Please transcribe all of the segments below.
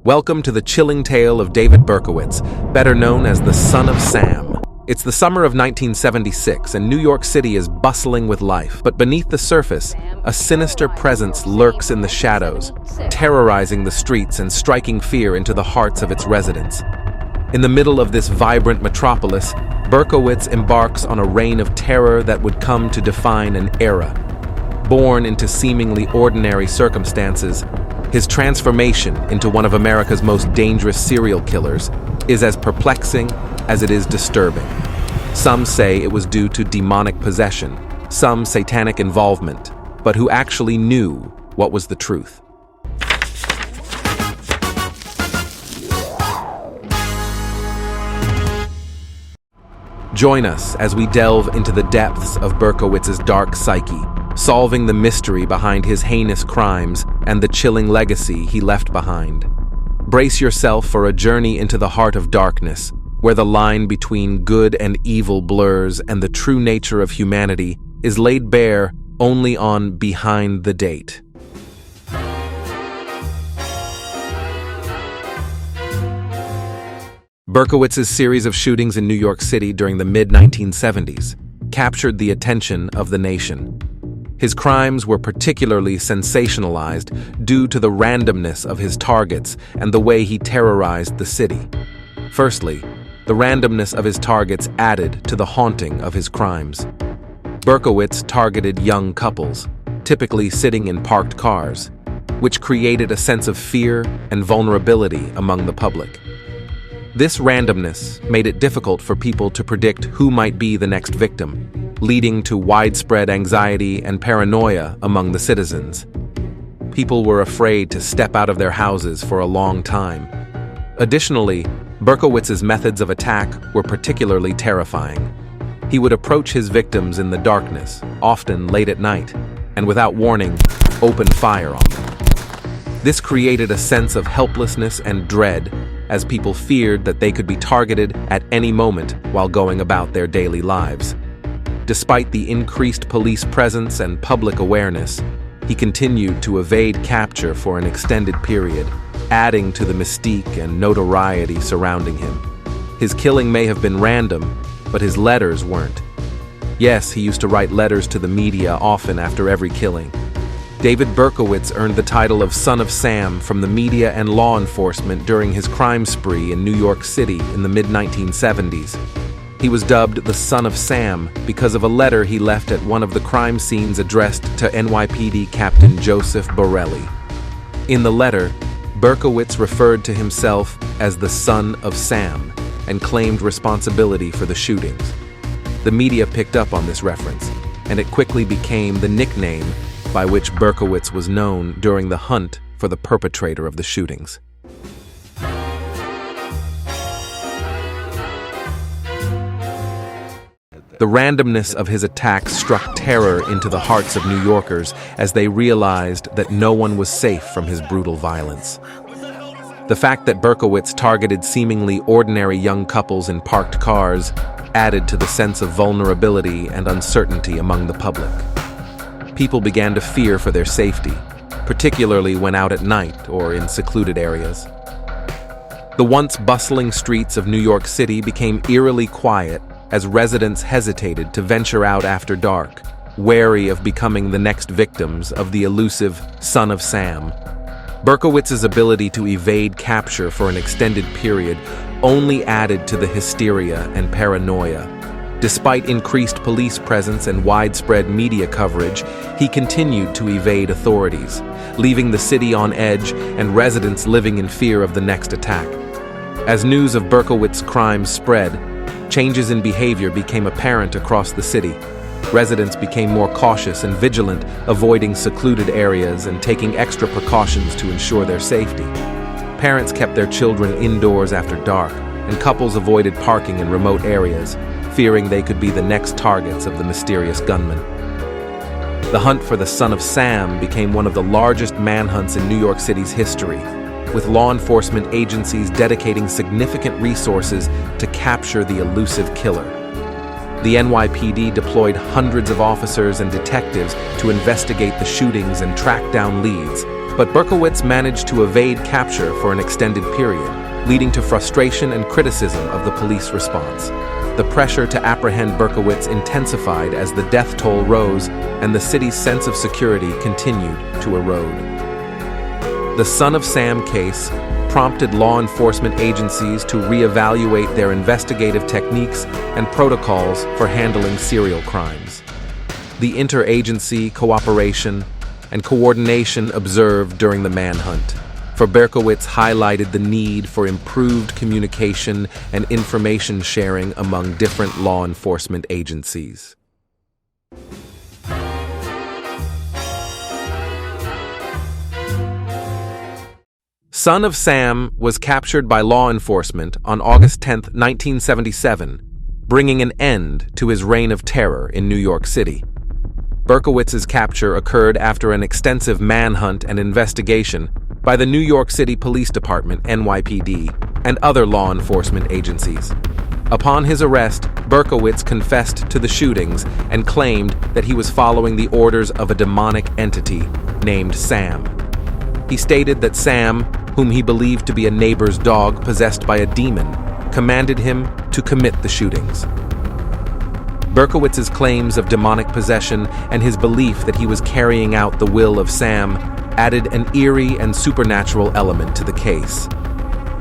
Welcome to the chilling tale of David Berkowitz, better known as the Son of Sam. It's the summer of 1976, and New York City is bustling with life. But beneath the surface, a sinister presence lurks in the shadows, terrorizing the streets and striking fear into the hearts of its residents. In the middle of this vibrant metropolis, Berkowitz embarks on a reign of terror that would come to define an era. Born into seemingly ordinary circumstances, his transformation into one of America's most dangerous serial killers is as perplexing as it is disturbing. Some say it was due to demonic possession, some satanic involvement, but who actually knew what was the truth? Join us as we delve into the depths of Berkowitz's dark psyche, solving the mystery behind his heinous crimes and the chilling legacy he left behind. Brace yourself for a journey into the heart of darkness, where the line between good and evil blurs and the true nature of humanity is laid bare only on Behind the Date. Berkowitz's series of shootings in New York City during the mid-1970s captured the attention of the nation. His crimes were particularly sensationalized due to the randomness of his targets and the way he terrorized the city. Firstly, the randomness of his targets added to the haunting of his crimes. Berkowitz targeted young couples, typically sitting in parked cars, which created a sense of fear and vulnerability among the public. This randomness made it difficult for people to predict who might be the next victim, leading to widespread anxiety and paranoia among the citizens. People were afraid to step out of their houses for a long time. Additionally, Berkowitz's methods of attack were particularly terrifying. He would approach his victims in the darkness, often late at night, and without warning, open fire on them. This created a sense of helplessness and dread, as people feared that they could be targeted at any moment while going about their daily lives. Despite the increased police presence and public awareness, he continued to evade capture for an extended period, adding to the mystique and notoriety surrounding him. His killing may have been random, but his letters weren't. Yes, he used to write letters to the media often after every killing. David Berkowitz earned the title of Son of Sam from the media and law enforcement during his crime spree in New York City in the mid-1970s. He was dubbed the Son of Sam because of a letter he left at one of the crime scenes addressed to NYPD Captain Joseph Borelli. In the letter, Berkowitz referred to himself as the Son of Sam and claimed responsibility for the shootings. The media picked up on this reference, and it quickly became the nickname by which Berkowitz was known during the hunt for the perpetrator of the shootings. The randomness of his attacks struck terror into the hearts of New Yorkers as they realized that no one was safe from his brutal violence. The fact that Berkowitz targeted seemingly ordinary young couples in parked cars added to the sense of vulnerability and uncertainty among the public. People began to fear for their safety, particularly when out at night or in secluded areas. The once bustling streets of New York City became eerily quiet as residents hesitated to venture out after dark, wary of becoming the next victims of the elusive Son of Sam. Berkowitz's ability to evade capture for an extended period only added to the hysteria and paranoia. Despite increased police presence and widespread media coverage, he continued to evade authorities, leaving the city on edge and residents living in fear of the next attack. As news of Berkowitz's crimes spread, changes in behavior became apparent across the city. Residents became more cautious and vigilant, avoiding secluded areas and taking extra precautions to ensure their safety. Parents kept their children indoors after dark, and couples avoided parking in remote areas, fearing they could be the next targets of the mysterious gunman. The hunt for the Son of Sam became one of the largest manhunts in New York City's history, with law enforcement agencies dedicating significant resources to capture the elusive killer. The NYPD deployed hundreds of officers and detectives to investigate the shootings and track down leads, But Berkowitz managed to evade capture for an extended period, leading to frustration and criticism of the police response. The pressure to apprehend Berkowitz intensified as the death toll rose and the city's sense of security continued to erode. The Son of Sam case prompted law enforcement agencies to reevaluate their investigative techniques and protocols for handling serial crimes. The interagency cooperation and coordination observed during the manhunt for Berkowitz highlighted the need for improved communication and information sharing among different law enforcement agencies. Son of Sam was captured by law enforcement on August 10, 1977, bringing an end to his reign of terror in New York City. Berkowitz's capture occurred after an extensive manhunt and investigation by the New York City Police Department, NYPD, and other law enforcement agencies. Upon his arrest, Berkowitz confessed to the shootings and claimed that he was following the orders of a demonic entity named Sam. He stated that Sam, whom he believed to be a neighbor's dog possessed by a demon, commanded him to commit the shootings. Berkowitz's claims of demonic possession and his belief that he was carrying out the will of Sam added an eerie and supernatural element to the case.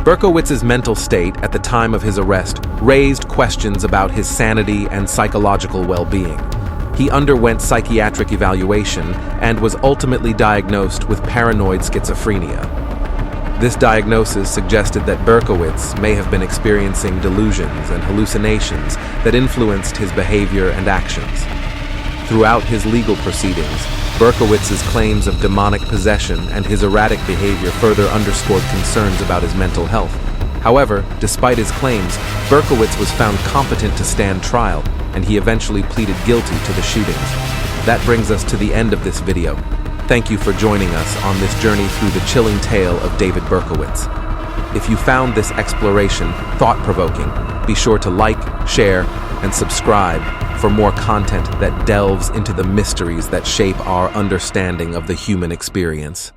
Berkowitz's mental state at the time of his arrest raised questions about his sanity and psychological well-being. He underwent psychiatric evaluation and was ultimately diagnosed with paranoid schizophrenia. This diagnosis suggested that Berkowitz may have been experiencing delusions and hallucinations that influenced his behavior and actions. Throughout his legal proceedings, Berkowitz's claims of demonic possession and his erratic behavior further underscored concerns about his mental health. However, despite his claims, Berkowitz was found competent to stand trial, and he eventually pleaded guilty to the shootings. That brings us to the end of this video. Thank you for joining us on this journey through the chilling tale of David Berkowitz. If you found this exploration thought-provoking, be sure to like, share, and subscribe for more content that delves into the mysteries that shape our understanding of the human experience.